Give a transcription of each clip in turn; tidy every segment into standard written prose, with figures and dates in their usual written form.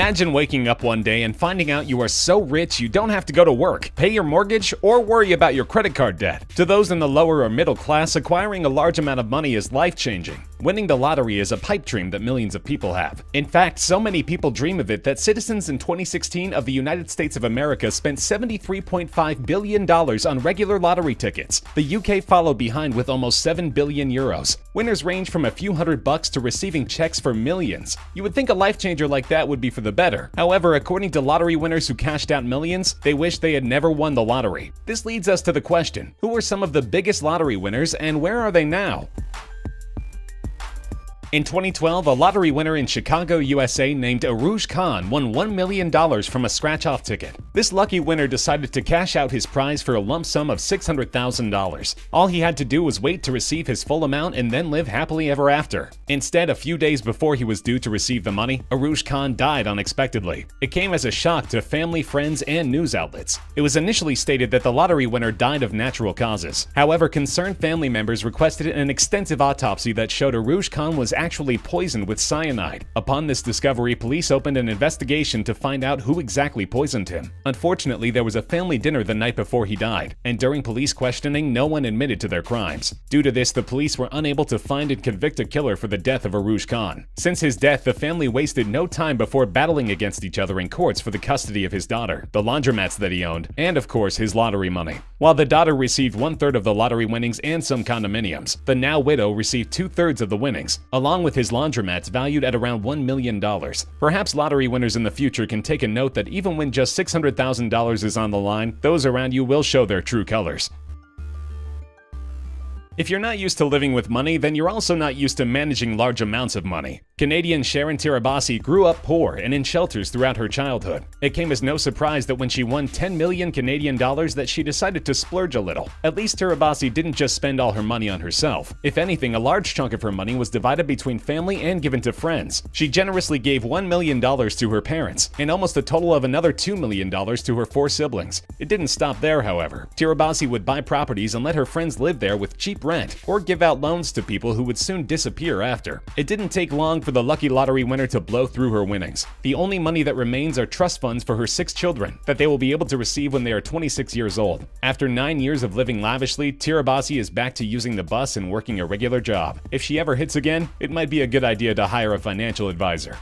Imagine waking up one day and finding out you are so rich you don't have to go to work, pay your mortgage, or worry about your credit card debt. To those in the lower or middle class, acquiring a large amount of money is life-changing. Winning the lottery is a pipe dream that millions of people have. In fact, so many people dream of it that citizens in 2016 of the United States of America spent $73.5 billion on regular lottery tickets. The UK followed behind with almost 7 billion euros. Winners range from a few $100 to receiving checks for millions. You would think a life changer like that would be for the better. However, according to lottery winners who cashed out millions, they wish they had never won the lottery. This leads us to the question, who are some of the biggest lottery winners and where are they now? In 2012, a lottery winner in Chicago, USA named Aruj Khan won $1 million from a scratch-off ticket. This lucky winner decided to cash out his prize for a lump sum of $600,000. All he had to do was wait to receive his full amount and then live happily ever after. Instead, a few days before he was due to receive the money, Aruj Khan died unexpectedly. It came as a shock to family, friends, and news outlets. It was initially stated that the lottery winner died of natural causes. However, concerned family members requested an extensive autopsy that showed Aruj Khan was actually poisoned with cyanide. Upon this discovery, police opened an investigation to find out who exactly poisoned him. Unfortunately, there was a family dinner the night before he died, and during police questioning, no one admitted to their crimes. Due to this, the police were unable to find and convict a killer for the death of Aruj Khan. Since his death, the family wasted no time before battling against each other in courts for the custody of his daughter, the laundromats that he owned, and of course, his lottery money. While the daughter received 1/3 of the lottery winnings and some condominiums, the now widow received 2/3 of the winnings, along with his laundromats valued at around $1 million. Perhaps lottery winners in the future can take a note that even when just $600,000 is on the line, those around you will show their true colors. If you're not used to living with money, then you're also not used to managing large amounts of money. Canadian Sharon Tirabassi grew up poor and in shelters throughout her childhood. It came as no surprise that when she won 10 million Canadian dollars that she decided to splurge a little. At least Tirabassi didn't just spend all her money on herself. If anything, a large chunk of her money was divided between family and given to friends. She generously gave $1 million to her parents, and almost a total of another $2 million to her 4 siblings. It didn't stop there, however. Tirabassi would buy properties and let her friends live there with cheap rent, or give out loans to people who would soon disappear after. It didn't take long for the lucky lottery winner to blow through her winnings. The only money that remains are trust funds for her 6 children that they will be able to receive when they are 26 years old. After 9 years of living lavishly, Tirabassi is back to using the bus and working a regular job. If she ever hits again, it might be a good idea to hire a financial advisor.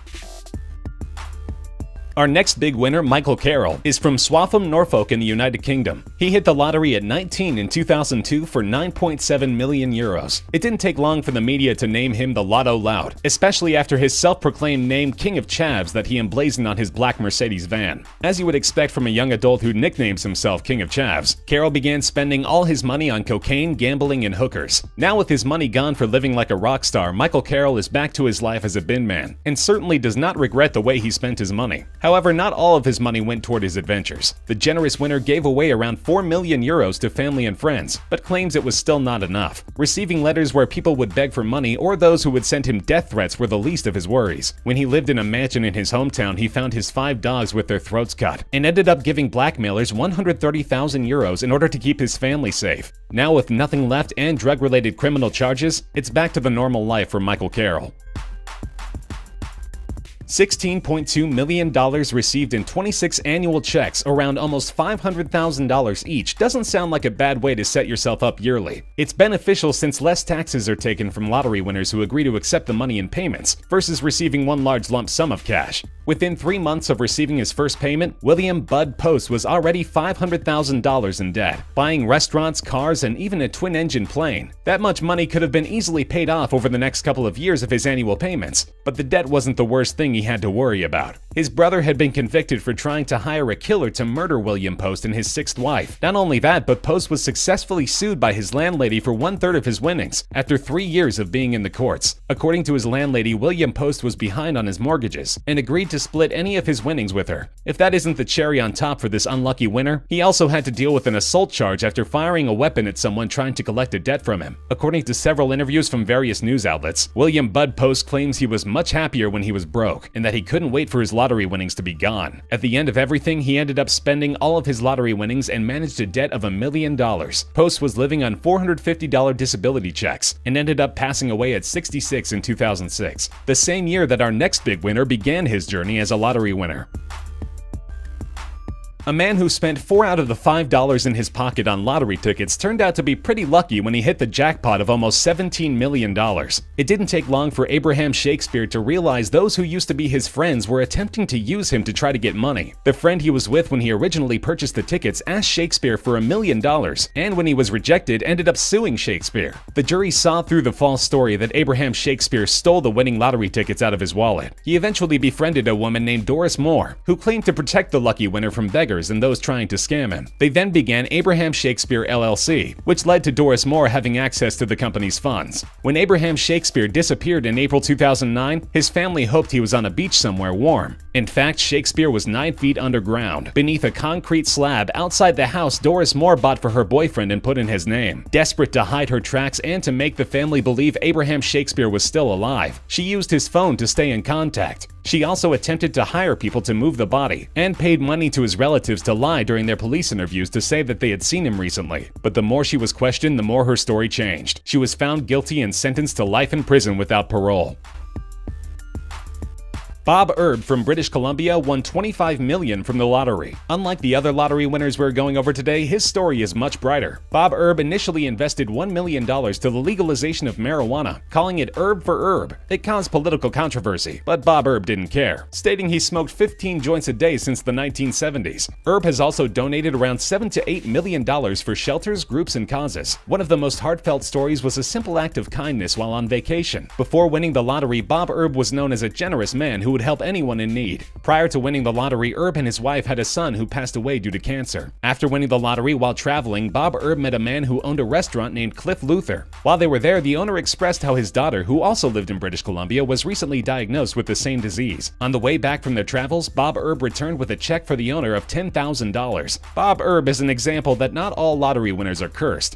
Our next big winner, Michael Carroll, is from Swaffham, Norfolk in the United Kingdom. He hit the lottery at 19 in 2002 for 9.7 million euros. It didn't take long for the media to name him the Lotto Loud, especially after his self-proclaimed name King of Chavs that he emblazoned on his black Mercedes van. As you would expect from a young adult who nicknames himself King of Chavs, Carroll began spending all his money on cocaine, gambling, and hookers. Now with his money gone for living like a rock star, Michael Carroll is back to his life as a bin man, and certainly does not regret the way he spent his money. However, not all of his money went toward his adventures. The generous winner gave away around 4 million euros to family and friends, but claims it was still not enough. Receiving letters where people would beg for money or those who would send him death threats were the least of his worries. When he lived in a mansion in his hometown, he found his 5 dogs with their throats cut, and ended up giving blackmailers 130,000 euros in order to keep his family safe. Now with nothing left and drug-related criminal charges, it's back to the normal life for Michael Carroll. $16.2 million received in 26 annual checks, around almost $500,000 each, doesn't sound like a bad way to set yourself up yearly. It's beneficial since less taxes are taken from lottery winners who agree to accept the money in payments, versus receiving one large lump sum of cash. Within 3 months of receiving his first payment, William Bud Post was already $500,000 in debt, buying restaurants, cars, and even a twin-engine plane. That much money could have been easily paid off over the next couple of years of his annual payments, but the debt wasn't the worst thing he had to worry about. His brother had been convicted for trying to hire a killer to murder William Post and his 6th wife. Not only that, but Post was successfully sued by his landlady for 1/3 of his winnings, after 3 years of being in the courts. According to his landlady, William Post was behind on his mortgages, and agreed to split any of his winnings with her. If that isn't the cherry on top for this unlucky winner, he also had to deal with an assault charge after firing a weapon at someone trying to collect a debt from him. According to several interviews from various news outlets, William Bud Post claims he was much happier when he was broke. broke and that he couldn't wait for his lottery winnings to be gone. At the end of everything, he ended up spending all of his lottery winnings and managed a debt of $1 million. Post was living on $450 disability checks and ended up passing away at 66 in 2006, the same year that our next big winner began his journey as a lottery winner. A man who spent $4 out of the $5 in his pocket on lottery tickets turned out to be pretty lucky when he hit the jackpot of almost $17 million. It didn't take long for Abraham Shakespeare to realize those who used to be his friends were attempting to use him to try to get money. The friend he was with when he originally purchased the tickets asked Shakespeare for $1 million, and when he was rejected, ended up suing Shakespeare. The jury saw through the false story that Abraham Shakespeare stole the winning lottery tickets out of his wallet. He eventually befriended a woman named Doris Moore, who claimed to protect the lucky winner from beggars and those trying to scam him. They then began Abraham Shakespeare LLC, which led to Doris Moore having access to the company's funds. When Abraham Shakespeare disappeared in April 2009, his family hoped he was on a beach somewhere warm. In fact, Shakespeare was 9 feet underground, beneath a concrete slab outside the house Doris Moore bought for her boyfriend and put in his name. Desperate to hide her tracks and to make the family believe Abraham Shakespeare was still alive, she used his phone to stay in contact. She also attempted to hire people to move the body, and paid money to his relatives to lie during their police interviews to say that they had seen him recently. But the more she was questioned, the more her story changed. She was found guilty and sentenced to life in prison without parole. Bob Erb from British Columbia won $25 million from the lottery. Unlike the other lottery winners we're going over today, his story is much brighter. Bob Erb initially invested $1 million to the legalization of marijuana, calling it Herb for Herb. It caused political controversy, but Bob Erb didn't care, stating he smoked 15 joints a day since the 1970s. Erb has also donated around $7 to $8 million for shelters, groups, and causes. One of the most heartfelt stories was a simple act of kindness while on vacation. Before winning the lottery, Bob Erb was known as a generous man who would help anyone in need. Prior to winning the lottery, Erb and his wife had a son who passed away due to cancer. After winning the lottery while traveling, Bob Erb met a man who owned a restaurant named Cliff Luther. While they were there, the owner expressed how his daughter, who also lived in British Columbia, was recently diagnosed with the same disease. On the way back from their travels, Bob Erb returned with a check for the owner of $10,000. Bob Erb is an example that not all lottery winners are cursed.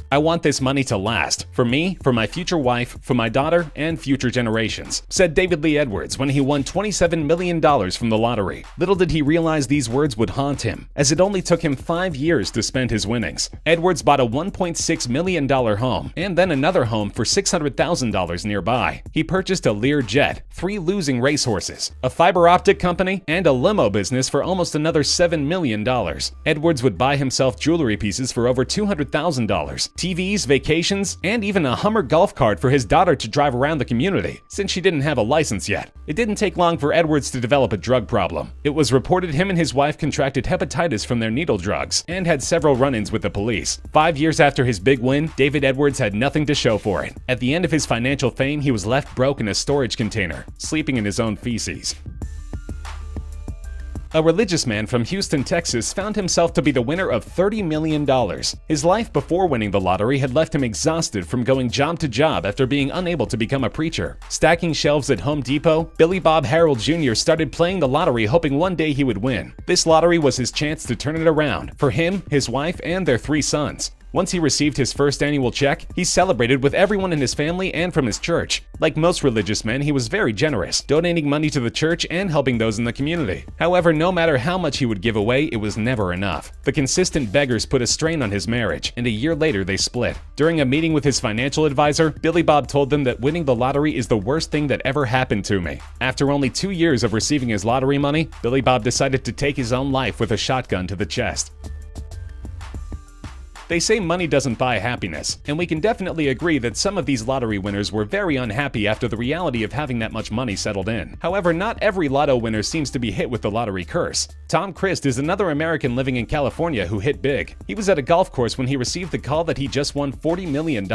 I want this money to last, for me, for my future wife, for my daughter, and future generations, said David Lee Edwards when he won $27 million from the lottery. Little did he realize these words would haunt him, as it only took him 5 years to spend his winnings. Edwards bought a $1.6 million home, and then another home for $600,000 nearby. He purchased a Lear jet, 3 losing racehorses, a fiber optic company, and a limo business for almost another $7 million. Edwards would buy himself jewelry pieces for over $200,000. TVs, vacations, and even a Hummer golf cart for his daughter to drive around the community, since she didn't have a license yet. It didn't take long for Edwards to develop a drug problem. It was reported him and his wife contracted hepatitis from their needle drugs, and had several run-ins with the police. 5 years after his big win, David Edwards had nothing to show for it. At the end of his financial fame, he was left broke in a storage container, sleeping in his own feces. A religious man from Houston, Texas found himself to be the winner of $30 million. His life before winning the lottery had left him exhausted from going job to job after being unable to become a preacher. Stacking shelves at Home Depot, Billy Bob Harold Jr. started playing the lottery hoping one day he would win. This lottery was his chance to turn it around for him, his wife, and their 3 sons. Once he received his first annual check, he celebrated with everyone in his family and from his church. Like most religious men, he was very generous, donating money to the church and helping those in the community. However, no matter how much he would give away, it was never enough. The consistent beggars put a strain on his marriage, and a year later they split. During a meeting with his financial advisor, Billy Bob told them that winning the lottery is the worst thing that ever happened to me. After only 2 years of receiving his lottery money, Billy Bob decided to take his own life with a shotgun to the chest. They say money doesn't buy happiness, and we can definitely agree that some of these lottery winners were very unhappy after the reality of having that much money settled in. However, not every lotto winner seems to be hit with the lottery curse. Tom Christ is another American living in California who hit big. He was at a golf course when he received the call that he just won $40 million.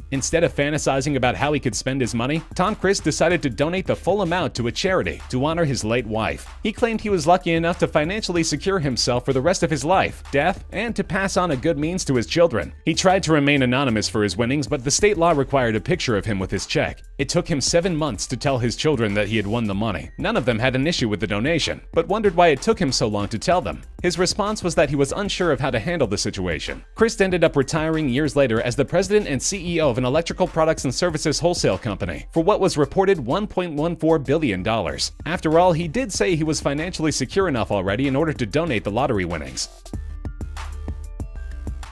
Instead of fantasizing about how he could spend his money, Tom Christ decided to donate the full amount to a charity to honor his late wife. He claimed he was lucky enough to financially secure himself for the rest of his life, death, and to pass on a good means to to his children. He tried to remain anonymous for his winnings, but the state law required a picture of him with his check. It took him 7 months to tell his children that he had won the money. None of them had an issue with the donation, but wondered why it took him so long to tell them. His response was that he was unsure of how to handle the situation. Crist ended up retiring years later as the president and CEO of an electrical products and services wholesale company for what was reported $1.14 billion. After all, he did say he was financially secure enough already in order to donate the lottery winnings.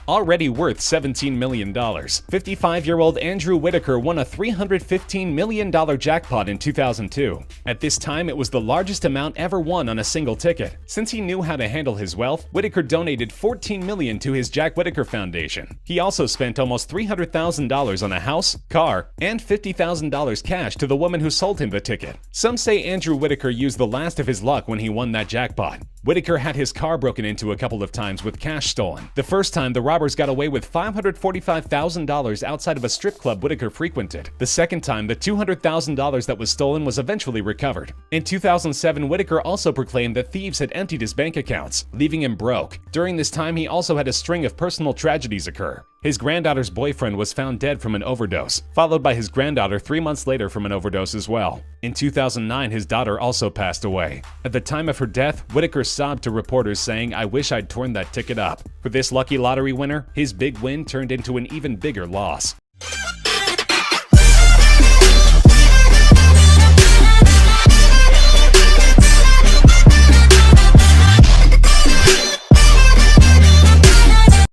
Already worth $17 million. 55-year-old Andrew Whitaker won a $315 million jackpot in 2002. At this time, it was the largest amount ever won on a single ticket. Since he knew how to handle his wealth, Whitaker donated $14 million to his Jack Whitaker Foundation. He also spent almost $300,000 on a house, car, and $50,000 cash to the woman who sold him the ticket. Some say Andrew Whitaker used the last of his luck when he won that jackpot. Whitaker had his car broken into a couple of times with cash stolen. The first time, the robbers got away with $545,000 outside of a strip club Whitaker frequented. The second time, the $200,000 that was stolen was eventually recovered. In 2007, Whitaker also proclaimed that thieves had emptied his bank accounts, leaving him broke. During this time, he also had a string of personal tragedies occur. His granddaughter's boyfriend was found dead from an overdose, followed by his granddaughter 3 months later from an overdose as well. In 2009, his daughter also passed away. At the time of her death, Whitaker sobbed to reporters saying, "I wish I'd torn that ticket up." For this lucky lottery winner, his big win turned into an even bigger loss.